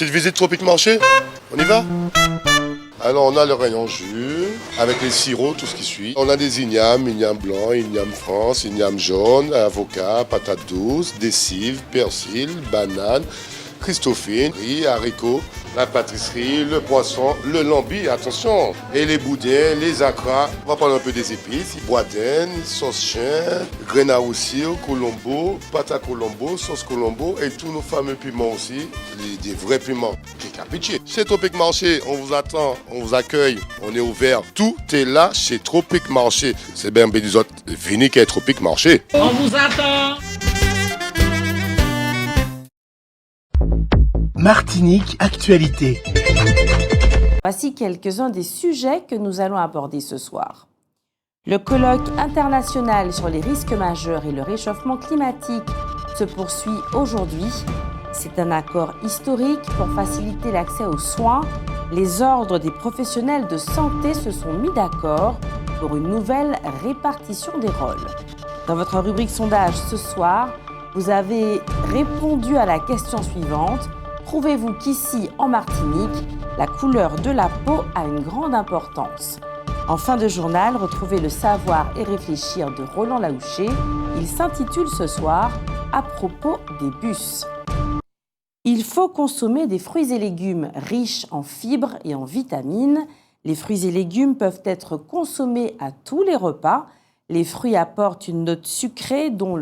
Petite visite Tropique Marché, on y va? Alors on a le rayon jus, avec les sirops, tout ce qui suit. On a des ignames blanc, igname France, igname jaune, avocat, patates douces, des cives, persil, bananes, christophine, riz, haricots, la pâtisserie, le poisson, le lambi, attention, et les boudins, les acras. On va prendre un peu des épices, boudin, sauce chien, graines à roussir, colombo, pâte à colombo, sauce colombo et tous nos fameux piments aussi, des vrais piments. Pitié. Chez Tropique Marché, on vous attend, on vous accueille, on est ouvert. Tout est là chez Tropique Marché. C'est bien des autres, venez qu'à Tropique Marché. On vous attend. Martinique Actualité. Voici quelques-uns des sujets que nous allons aborder ce soir. Le colloque international sur les risques majeurs et le réchauffement climatique se poursuit aujourd'hui. C'est un accord historique pour faciliter l'accès aux soins. Les ordres des professionnels de santé se sont mis d'accord pour une nouvelle répartition des rôles. Dans votre rubrique sondage ce soir, vous avez répondu à la question suivante. Trouvez-vous qu'ici, en Martinique, la couleur de la peau a une grande importance? En fin de journal, retrouvez le savoir et réfléchir de Roland Laouché. Il s'intitule ce soir « À propos des bus ». Il faut consommer des fruits et légumes riches en fibres et en vitamines. Les fruits et légumes peuvent être consommés à tous les repas. Les fruits apportent une note sucrée dont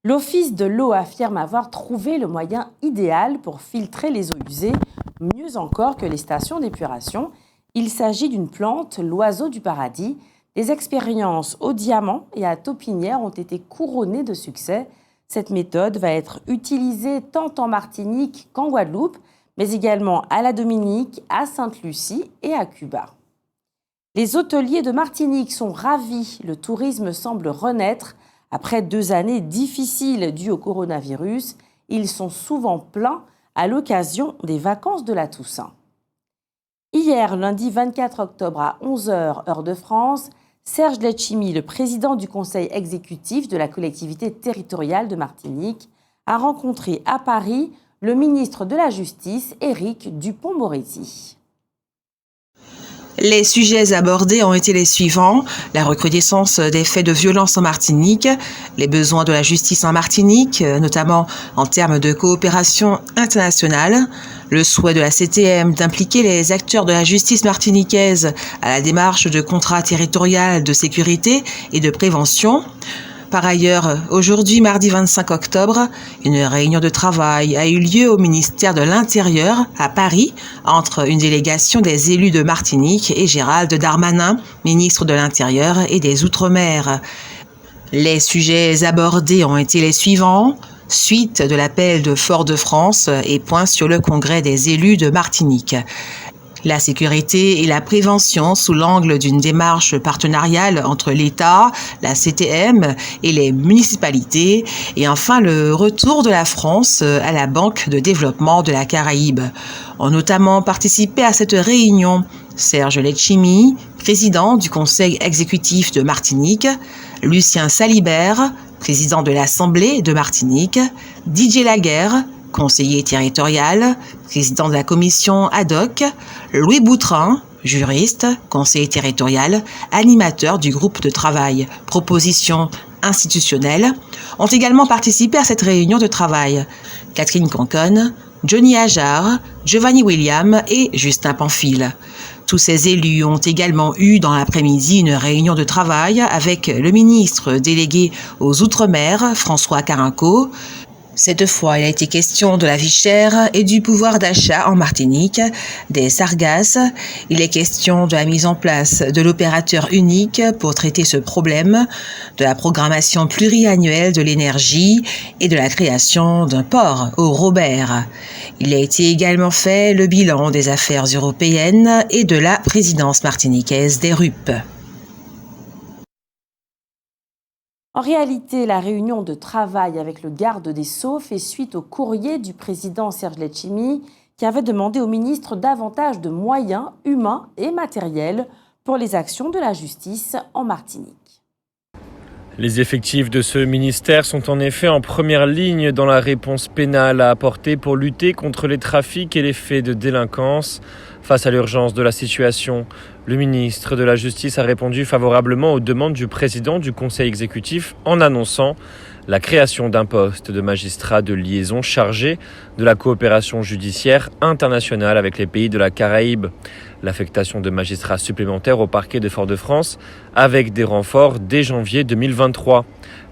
L'Office de l'eau affirme avoir trouvé le moyen idéal pour filtrer les eaux usées, mieux encore que les stations d'épuration. Il s'agit d'une plante, l'oiseau du paradis. Des expériences au diamant et à taupinière ont été couronnées de succès. Cette méthode va être utilisée tant en Martinique qu'en Guadeloupe, mais également à la Dominique, à Sainte-Lucie et à Cuba. Les hôteliers de Martinique sont ravis. Le tourisme semble renaître. Après 2 années difficiles dues au coronavirus, ils sont souvent pleins à l'occasion des vacances de la Toussaint. Hier, lundi 24 octobre à 11h, heure de France, Serge Letchimy, le président du conseil exécutif de la collectivité territoriale de Martinique, a rencontré à Paris le ministre de la Justice, Éric Dupond-Moretti. Les sujets abordés ont été les suivants: la recrudescence des faits de violence en Martinique, les besoins de la justice en Martinique, notamment en termes de coopération internationale, le souhait de la CTM d'impliquer les acteurs de la justice martiniquaise à la démarche de contrat territorial de sécurité et de prévention. Par ailleurs, aujourd'hui, mardi 25 octobre, une réunion de travail a eu lieu au ministère de l'Intérieur à Paris entre une délégation des élus de Martinique et Gérald Darmanin, ministre de l'Intérieur et des Outre-mer. Les sujets abordés ont été les suivants: suite de l'appel de Fort-de-France et point sur le congrès des élus de Martinique. La sécurité et la prévention sous l'angle d'une démarche partenariale entre l'État, la CTM et les municipalités. Et enfin, le retour de la France à la Banque de développement de la Caraïbe. Ont notamment participé à cette réunion Serge Letchimy, président du conseil exécutif de Martinique, Lucien Salibert, président de l'Assemblée de Martinique, Didier Laguerre, conseiller territorial, président de la commission ad hoc, Louis Boutrin, juriste, conseiller territorial, animateur du groupe de travail Propositions institutionnelles, ont également participé à cette réunion de travail Catherine Conconne, Johnny Ajar, Giovanni William et Justin Pamphile. Tous ces élus ont également eu dans l'après-midi une réunion de travail avec le ministre délégué aux Outre-mer, François Carinco. Cette fois, il a été question de la vie chère et du pouvoir d'achat en Martinique, des sargasses. Il est question de la mise en place de l'opérateur unique pour traiter ce problème, de la programmation pluriannuelle de l'énergie et de la création d'un port au Robert. Il a été également fait le bilan des affaires européennes et de la présidence martiniquaise des RUP. En réalité, la réunion de travail avec le garde des Sceaux fait suite au courrier du président Serge Letchimy qui avait demandé au ministre davantage de moyens humains et matériels pour les actions de la justice en Martinique. Les effectifs de ce ministère sont en effet en première ligne dans la réponse pénale à apporter pour lutter contre les trafics et les faits de délinquance. Face à l'urgence de la situation, le ministre de la Justice a répondu favorablement aux demandes du président du Conseil exécutif en annonçant la création d'un poste de magistrat de liaison chargé de la coopération judiciaire internationale avec les pays de la Caraïbe. L'affectation de magistrats supplémentaires au parquet de Fort-de-France avec des renforts dès janvier 2023.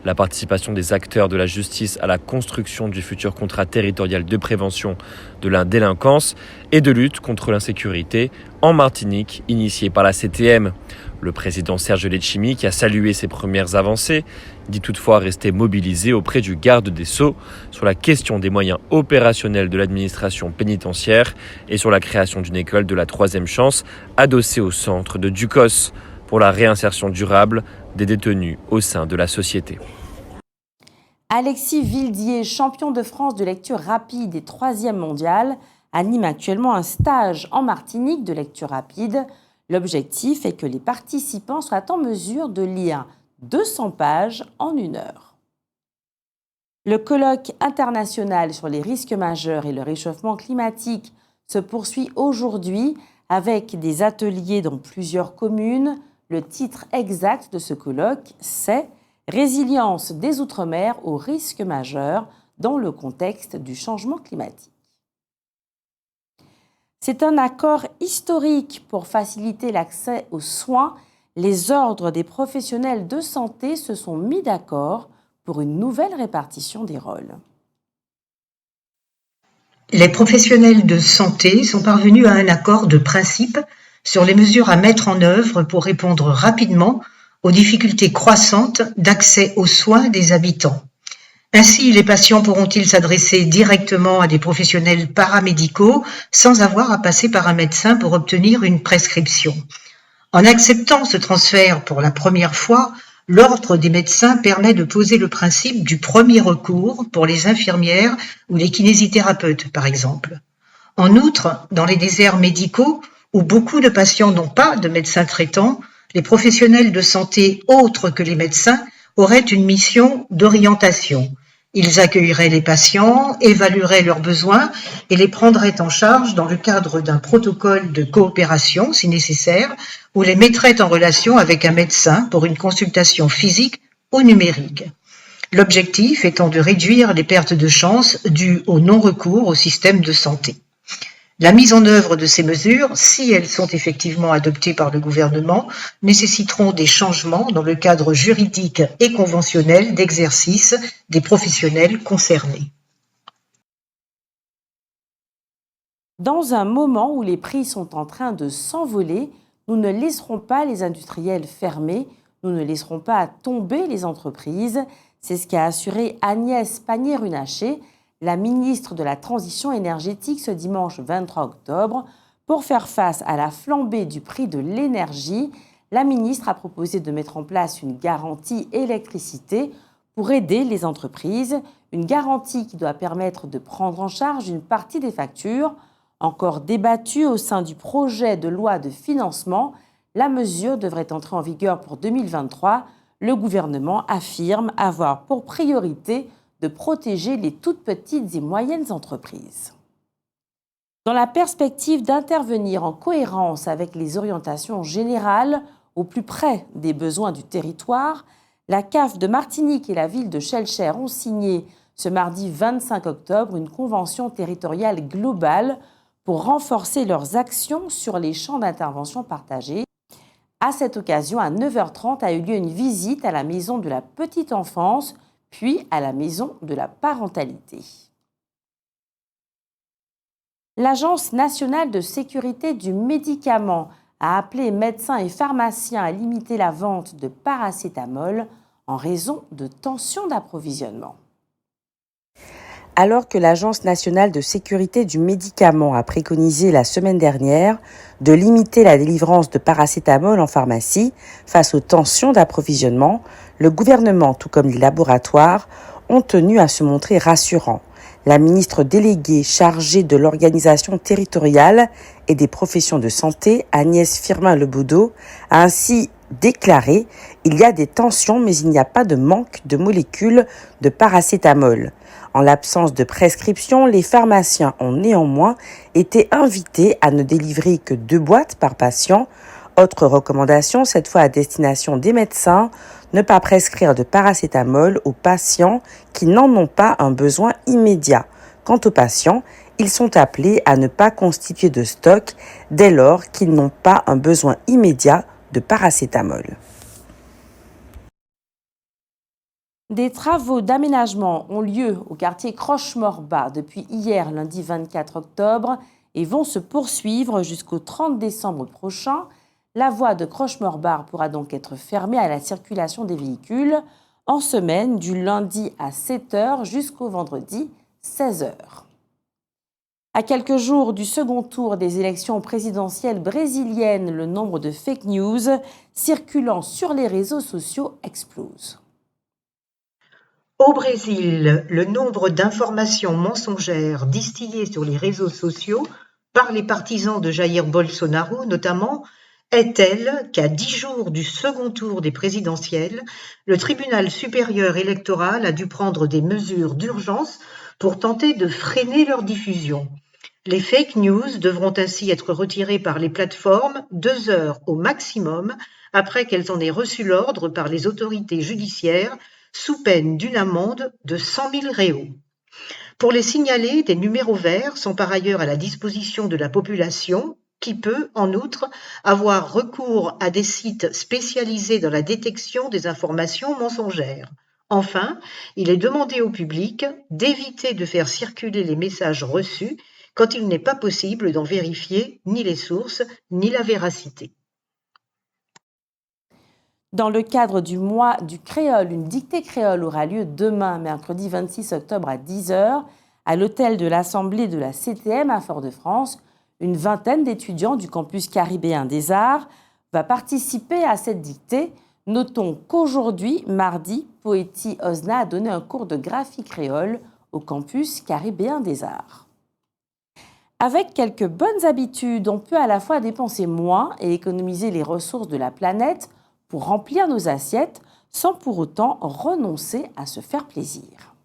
La participation des acteurs de la justice à la construction du futur contrat territorial de prévention de la délinquance et de lutte contre l'insécurité en Martinique, initié par la CTM. Le président Serge Letchimy, qui a salué ces premières avancées, dit toutefois rester mobilisé auprès du garde des Sceaux sur la question des moyens opérationnels de l'administration pénitentiaire et sur la création d'une école de la troisième chance adossée au centre de Ducos pour la réinsertion durable des détenus au sein de la société. Alexis Vildier, champion de France de lecture rapide et 3e mondial, anime actuellement un stage en Martinique de lecture rapide. L'objectif est que les participants soient en mesure de lire 200 pages en 1 heure. Le colloque international sur les risques majeurs et le réchauffement climatique se poursuit aujourd'hui avec des ateliers dans plusieurs communes. Le titre exact de ce colloque, c'est « Résilience des Outre-mer aux risques majeurs dans le contexte du changement climatique ». C'est un accord historique pour faciliter l'accès aux soins. Les ordres des professionnels de santé se sont mis d'accord pour une nouvelle répartition des rôles. Les professionnels de santé sont parvenus à un accord de principe sur les mesures à mettre en œuvre pour répondre rapidement aux difficultés croissantes d'accès aux soins des habitants. Ainsi, les patients pourront-ils s'adresser directement à des professionnels paramédicaux sans avoir à passer par un médecin pour obtenir une prescription. En acceptant ce transfert pour la première fois, l'ordre des médecins permet de poser le principe du premier recours pour les infirmières ou les kinésithérapeutes, par exemple. En outre, dans les déserts médicaux, où beaucoup de patients n'ont pas de médecin traitant, les professionnels de santé autres que les médecins auraient une mission d'orientation. Ils accueilleraient les patients, évalueraient leurs besoins et les prendraient en charge dans le cadre d'un protocole de coopération, si nécessaire, ou les mettraient en relation avec un médecin pour une consultation physique ou numérique. L'objectif étant de réduire les pertes de chance dues au non-recours au système de santé. La mise en œuvre de ces mesures, si elles sont effectivement adoptées par le gouvernement, nécessiteront des changements dans le cadre juridique et conventionnel d'exercice des professionnels concernés. Dans un moment où les prix sont en train de s'envoler, nous ne laisserons pas les industriels fermer, nous ne laisserons pas tomber les entreprises. C'est ce qu'a assuré Agnès Pannier-Runacher, la ministre de la Transition énergétique, ce dimanche 23 octobre. Pour faire face à la flambée du prix de l'énergie, la ministre a proposé de mettre en place une garantie électricité pour aider les entreprises, une garantie qui doit permettre de prendre en charge une partie des factures. Encore débattue au sein du projet de loi de financement, la mesure devrait entrer en vigueur pour 2023. Le gouvernement affirme avoir pour priorité de protéger les toutes petites et moyennes entreprises. Dans la perspective d'intervenir en cohérence avec les orientations générales au plus près des besoins du territoire, la CAF de Martinique et la ville de Schœlcher ont signé ce mardi 25 octobre une convention territoriale globale pour renforcer leurs actions sur les champs d'intervention partagés. À cette occasion, à 9h30 a eu lieu une visite à la maison de la petite enfance, puis à la maison de la parentalité. L'Agence nationale de sécurité du médicament a appelé médecins et pharmaciens à limiter la vente de paracétamol en raison de tensions d'approvisionnement. Alors que l'Agence nationale de sécurité du médicament a préconisé la semaine dernière de limiter la délivrance de paracétamol en pharmacie face aux tensions d'approvisionnement, le gouvernement, tout comme les laboratoires, ont tenu à se montrer rassurants. La ministre déléguée chargée de l'organisation territoriale et des professions de santé, Agnès Firmin-Lebaudot, a ainsi déclaré « Il y a des tensions, mais il n'y a pas de manque de molécules de paracétamol ». En l'absence de prescription, les pharmaciens ont néanmoins été invités à ne délivrer que 2 boîtes par patient. Autre recommandation, cette fois à destination des médecins, ne pas prescrire de paracétamol aux patients qui n'en ont pas un besoin immédiat. Quant aux patients, ils sont appelés à ne pas constituer de stock dès lors qu'ils n'ont pas un besoin immédiat de paracétamol. Des travaux d'aménagement ont lieu au quartier Croche-Morbat depuis hier, lundi 24 octobre, et vont se poursuivre jusqu'au 30 décembre prochain. La voie de Croche-Morbat pourra donc être fermée à la circulation des véhicules en semaine du lundi à 7h jusqu'au vendredi 16h. À quelques jours du second tour des élections présidentielles brésiliennes, le nombre de fake news circulant sur les réseaux sociaux explose. Au Brésil, le nombre d'informations mensongères distillées sur les réseaux sociaux par les partisans de Jair Bolsonaro notamment est tel qu'à 10 jours du second tour des présidentielles, le tribunal supérieur électoral a dû prendre des mesures d'urgence pour tenter de freiner leur diffusion. Les fake news devront ainsi être retirées par les plateformes 2 heures au maximum après qu'elles en aient reçu l'ordre par les autorités judiciaires sous peine d'une amende de 100 000 réaux. Pour les signaler, des numéros verts sont par ailleurs à la disposition de la population qui peut, en outre, avoir recours à des sites spécialisés dans la détection des informations mensongères. Enfin, il est demandé au public d'éviter de faire circuler les messages reçus quand il n'est pas possible d'en vérifier ni les sources ni la véracité. Dans le cadre du mois du créole, une dictée créole aura lieu demain, mercredi 26 octobre à 10h, à l'hôtel de l'Assemblée de la CTM à Fort-de-France. Une vingtaine d'étudiants du campus caribéen des Arts va participer à cette dictée. Notons qu'aujourd'hui, mardi, Poéti Osna a donné un cours de graphie créole au campus caribéen des Arts. Avec quelques bonnes habitudes, on peut à la fois dépenser moins et économiser les ressources de la planète pour remplir nos assiettes sans pour autant renoncer à se faire plaisir.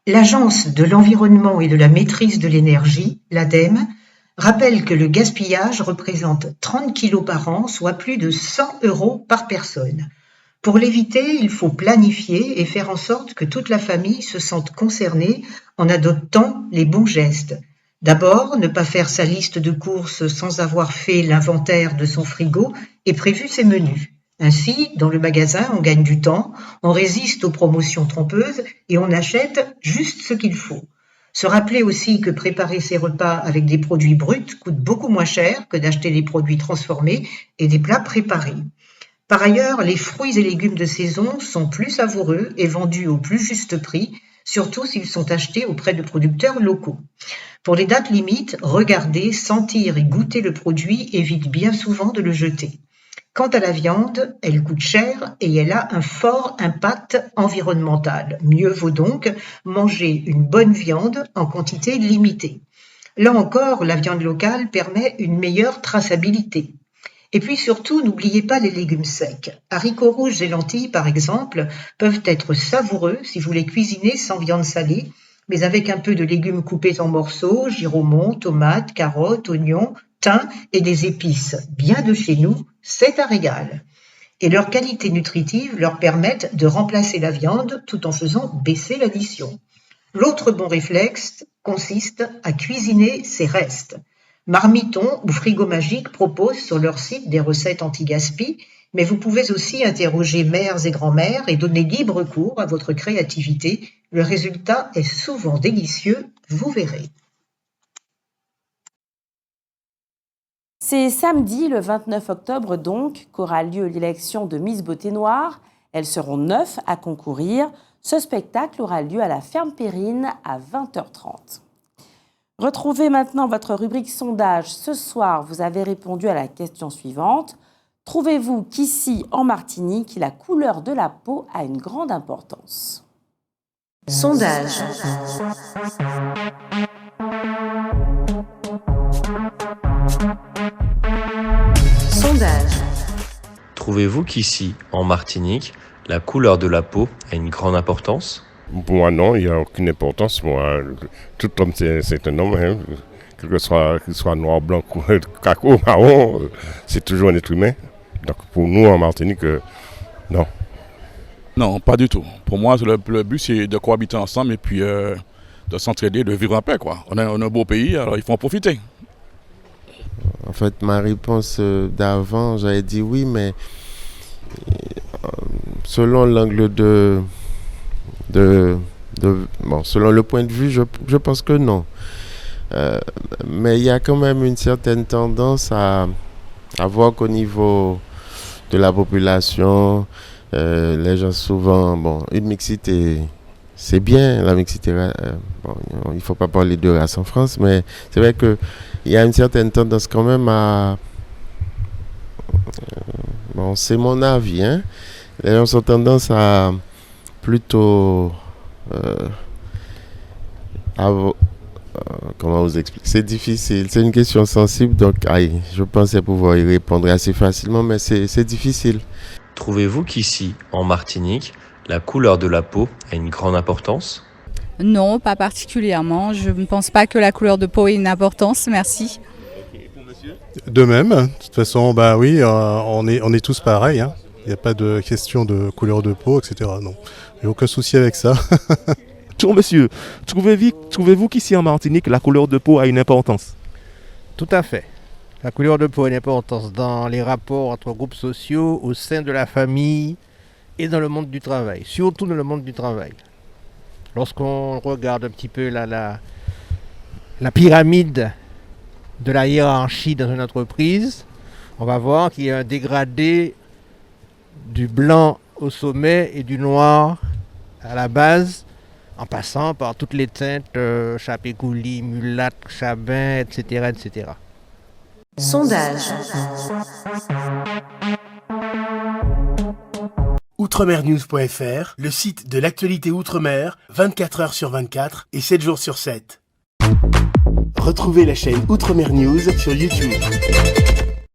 L'Agence de l'environnement et de la maîtrise de l'énergie, l'ADEME, rappelle que le gaspillage représente 30 kilos par an, soit plus de 100 € par personne. Pour l'éviter, il faut planifier et faire en sorte que toute la famille se sente concernée en adoptant les bons gestes. D'abord, ne pas faire sa liste de courses sans avoir fait l'inventaire de son frigo et prévu ses menus. Ainsi, dans le magasin, on gagne du temps, on résiste aux promotions trompeuses et on achète juste ce qu'il faut. Se rappeler aussi que préparer ses repas avec des produits bruts coûte beaucoup moins cher que d'acheter des produits transformés et des plats préparés. Par ailleurs, les fruits et légumes de saison sont plus savoureux et vendus au plus juste prix, surtout s'ils sont achetés auprès de producteurs locaux. Pour les dates limites, regarder, sentir et goûter le produit évite bien souvent de le jeter. Quant à la viande, elle coûte cher et elle a un fort impact environnemental. Mieux vaut donc manger une bonne viande en quantité limitée. Là encore, la viande locale permet une meilleure traçabilité. Et puis surtout, n'oubliez pas les légumes secs. Haricots rouges et lentilles, par exemple, peuvent être savoureux si vous les cuisinez sans viande salée, mais avec un peu de légumes coupés en morceaux, giromons, tomates, carottes, oignons, thym et des épices bien de chez nous, c'est un régal. Et leurs qualités nutritives leur permettent de remplacer la viande tout en faisant baisser l'addition. L'autre bon réflexe consiste à cuisiner ses restes. Marmiton ou Frigo Magique proposent sur leur site des recettes anti-gaspi, mais vous pouvez aussi interroger mères et grand-mères et donner libre cours à votre créativité. Le résultat est souvent délicieux, vous verrez. C'est samedi, le 29 octobre donc, qu'aura lieu l'élection de Miss Beauté Noire. Elles seront 9 à concourir. Ce spectacle aura lieu à la Ferme Périne à 20h30. Retrouvez maintenant votre rubrique sondage. Ce soir, vous avez répondu à la question suivante. Trouvez-vous qu'ici, en Martinique, la couleur de la peau a une grande importance? Sondage. Sondage. Trouvez-vous qu'ici, en Martinique, la couleur de la peau a une grande importance ? Pour moi, non, il n'y a aucune importance. Moi, tout homme, c'est un homme. Hein. Quel que soit, qu'il soit noir, blanc, caco, marron, c'est toujours un être humain. Donc pour nous, en Martinique, non. Non, pas du tout. Pour moi, le but, c'est de cohabiter ensemble et puis de s'entraider, de vivre en paix, quoi. On a un beau pays, alors il faut en profiter. En fait, ma réponse d'avant, j'avais dit oui, mais selon l'angle selon le point de vue, je pense que non. Mais il y a quand même une certaine tendance à voir qu'au niveau de la population, les gens souvent, une mixité, c'est bien, la mixité, il ne faut pas parler de race en France, mais c'est vrai qu'il y a une certaine tendance quand même à... c'est mon avis, hein. Les gens ont tendance à plutôt... comment vous expliquer? C'est difficile, c'est une question sensible, donc je pensais pouvoir y répondre assez facilement, mais c'est difficile. Trouvez-vous qu'ici, en Martinique, la couleur de la peau a une grande importance ? Non, pas particulièrement. Je ne pense pas que la couleur de peau ait une importance, merci. De même, de toute façon, oui, on est tous pareils. Hein. Il n'y a pas de question de couleur de peau, etc. Non, il n'y a aucun souci avec ça. Bonjour monsieur, trouvez-vous qu'ici en Martinique, la couleur de peau a une importance ? Tout à fait. La couleur de peau a une importance dans les rapports entre groupes sociaux, au sein de la famille et dans le monde du travail, surtout dans le monde du travail. Lorsqu'on regarde un petit peu la pyramide de la hiérarchie dans une entreprise, on va voir qu'il y a un dégradé du blanc au sommet et du noir à la base, en passant par toutes les teintes, chapécouli, mulâtre, chabin, etc., etc. Sondage. Outremernews.fr, le site de l'actualité Outre-mer, 24 heures sur 24 et 7 jours sur 7. Retrouvez la chaîne Outremer News sur YouTube.